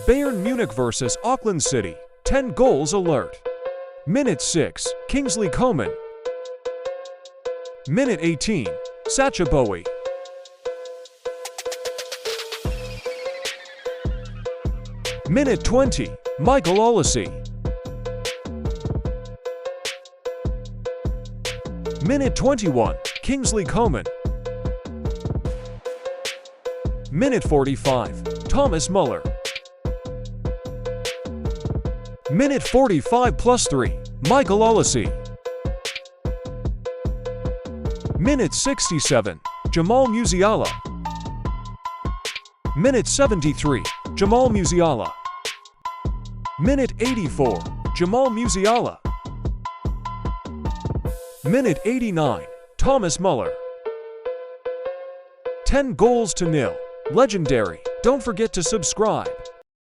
Bayern Munich vs Auckland City, 10 goals alert. Minute 6, Kingsley Coman. Minute 18, Sacha Bowie. Minute 20, Michael Olise. Minute 21, Kingsley Coman. Minute 45, Thomas Muller. Minute 45 plus 3, Michael Olise. Minute 67, Jamal Musiala. Minute 73, Jamal Musiala. Minute 84, Jamal Musiala. Minute 89, Thomas Muller. 10 goals to nil. Legendary. Don't forget to subscribe.